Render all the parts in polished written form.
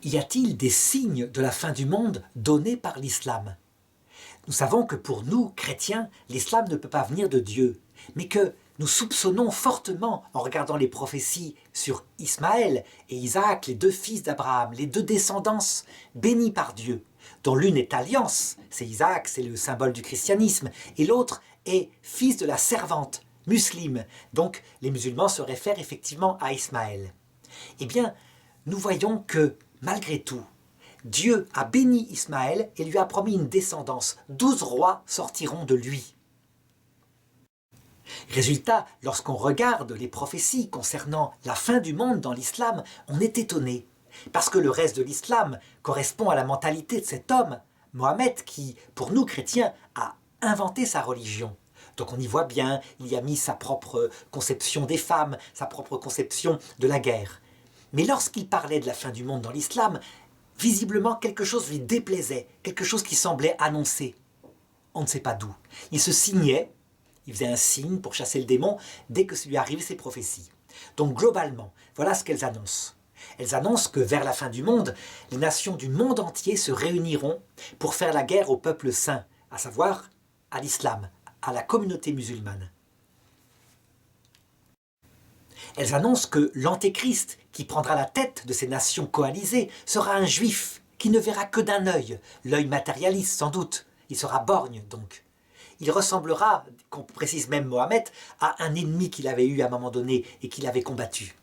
Y a-t-il des signes de la fin du monde donnés par l'islam? Nous savons que pour nous, chrétiens, l'islam ne peut pas venir de Dieu, mais que nous soupçonnons fortement, en regardant les prophéties sur Ismaël et Isaac, les deux fils d'Abraham, les deux descendances bénies par Dieu, dont l'une est alliance, c'est Isaac, c'est le symbole du christianisme, et l'autre est fils de la servante, musulmane, donc les musulmans se réfèrent effectivement à Ismaël. Eh bien, nous voyons que, malgré tout, Dieu a béni Ismaël et lui a promis une descendance. 12 rois sortiront de lui. Résultat, lorsqu'on regarde les prophéties concernant la fin du monde dans l'islam, on est étonné. Parce que le reste de l'islam correspond à la mentalité de cet homme, Mohammed, qui, pour nous chrétiens, a inventé sa religion. Donc on y voit bien, il y a mis sa propre conception des femmes, sa propre conception de la guerre. Mais lorsqu'il parlait de la fin du monde dans l'islam, visiblement quelque chose lui déplaisait, quelque chose qui semblait annoncer. On ne sait pas d'où. Il se signait, il faisait un signe pour chasser le démon dès que lui arrivaient ces prophéties. Donc globalement, voilà ce qu'elles annoncent. Elles annoncent que vers la fin du monde, les nations du monde entier se réuniront pour faire la guerre au peuple saint, à savoir à l'islam, à la communauté musulmane. Elles annoncent que l'antéchrist, qui prendra la tête de ces nations coalisées, sera un juif qui ne verra que d'un œil, l'œil matérialiste sans doute, il sera borgne donc. Il ressemblera, qu'on précise même Mohammed, à un ennemi qu'il avait eu à un moment donné et qu'il avait combattu.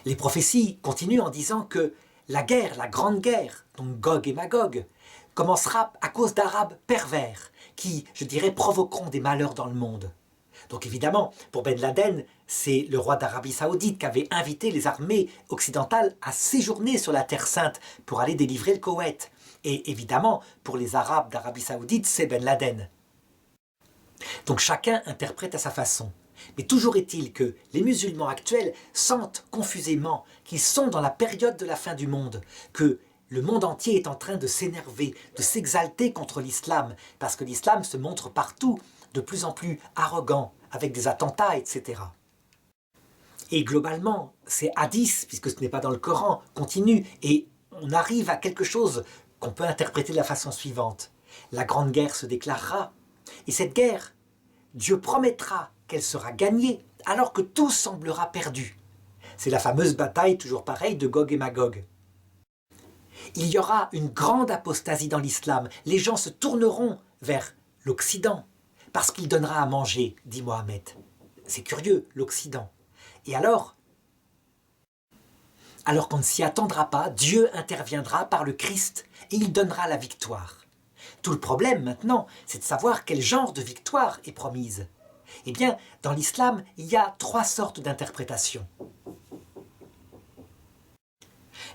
Les prophéties continuent en disant que la guerre, la grande guerre, donc Gog et Magog, commencera à cause d'Arabes pervers qui, je dirais, provoqueront des malheurs dans le monde. Donc évidemment, pour Ben Laden, c'est le roi d'Arabie Saoudite qui avait invité les armées occidentales à séjourner sur la Terre Sainte pour aller délivrer le Koweït. Et évidemment, pour les Arabes d'Arabie Saoudite, c'est Ben Laden. Donc chacun interprète à sa façon. Mais toujours est-il que les musulmans actuels sentent confusément qu'ils sont dans la période de la fin du monde, que le monde entier est en train de s'énerver, de s'exalter contre l'islam, parce que l'islam se montre partout de plus en plus arrogant, avec des attentats, etc. Et globalement, ces hadiths, puisque ce n'est pas dans le Coran, continuent, et on arrive à quelque chose qu'on peut interpréter de la façon suivante. La grande guerre se déclarera, et cette guerre, Dieu promettra qu'elle sera gagnée, alors que tout semblera perdu. C'est la fameuse bataille, toujours pareille, de Gog et Magog. Il y aura une grande apostasie dans l'islam. Les gens se tourneront vers l'Occident, parce qu'il donnera à manger, dit Mohammed. C'est curieux, l'Occident. Et alors qu'on ne s'y attendra pas, Dieu interviendra par le Christ et il donnera la victoire. Tout le problème maintenant, c'est de savoir quel genre de victoire est promise. Eh bien, dans l'islam, il y a 3 sortes d'interprétations.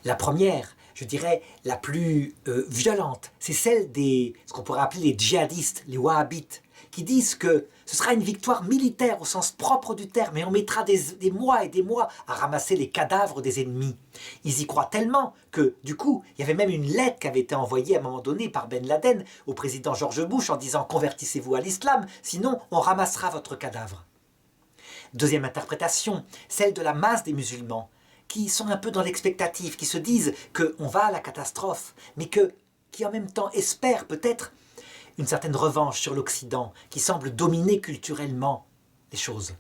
La première, je dirais la plus violente, c'est celle ce qu'on pourrait appeler les djihadistes, les wahhabites, qui disent que ce sera une victoire militaire au sens propre du terme et on mettra des mois et des mois à ramasser les cadavres des ennemis. Ils y croient tellement que, du coup, il y avait même une lettre qui avait été envoyée à un moment donné par Ben Laden au président George Bush en disant « Convertissez-vous à l'islam, sinon on ramassera votre cadavre ». Deuxième interprétation, celle de la masse des musulmans, qui sont un peu dans l'expectative, qui se disent qu'on va à la catastrophe, mais qui en même temps espèrent peut-être une certaine revanche sur l'Occident, qui semble dominer culturellement les choses.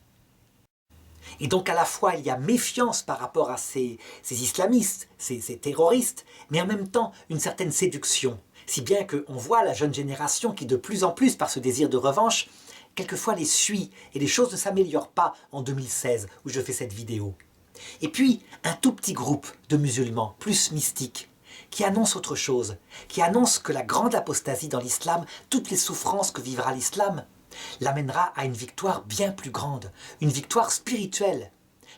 Et donc à la fois il y a méfiance par rapport à ces islamistes, ces terroristes, mais en même temps une certaine séduction, si bien qu'on voit la jeune génération qui de plus en plus, par ce désir de revanche, quelquefois les suit, et les choses ne s'améliorent pas en 2016, où je fais cette vidéo. Et puis, un tout petit groupe de musulmans, plus mystiques, qui annonce autre chose, qui annonce que la grande apostasie dans l'islam, toutes les souffrances que vivra l'islam, l'amènera à une victoire bien plus grande, une victoire spirituelle,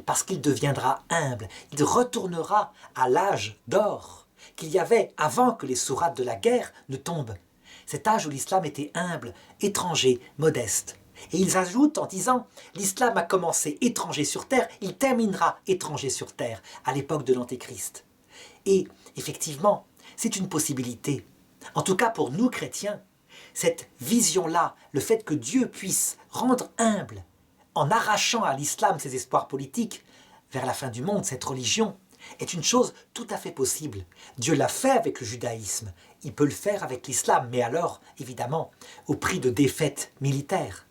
parce qu'il deviendra humble, il retournera à l'âge d'or qu'il y avait avant que les sourates de la guerre ne tombent. Cet âge où l'islam était humble, étranger, modeste. Et ils ajoutent en disant « L'islam a commencé étranger sur terre, il terminera étranger sur terre à l'époque de l'Antéchrist. » Et effectivement, c'est une possibilité. En tout cas pour nous chrétiens, cette vision-là, le fait que Dieu puisse rendre humble, en arrachant à l'islam ses espoirs politiques, vers la fin du monde, cette religion, est une chose tout à fait possible. Dieu l'a fait avec le judaïsme, il peut le faire avec l'islam, mais alors, évidemment, au prix de défaites militaires.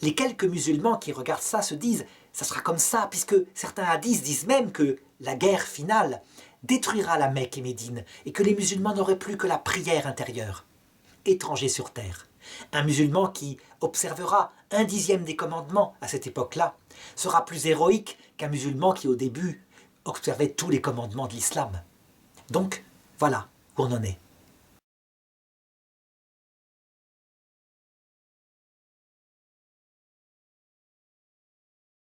Les quelques musulmans qui regardent ça se disent « ça sera comme ça », puisque certains hadiths disent même que la guerre finale détruira la Mecque et Médine, et que les musulmans n'auraient plus que la prière intérieure. Étranger sur terre. Un musulman qui observera 1/10 des commandements à cette époque-là sera plus héroïque qu'un musulman qui au début observait tous les commandements de l'islam. Donc, voilà où on en est.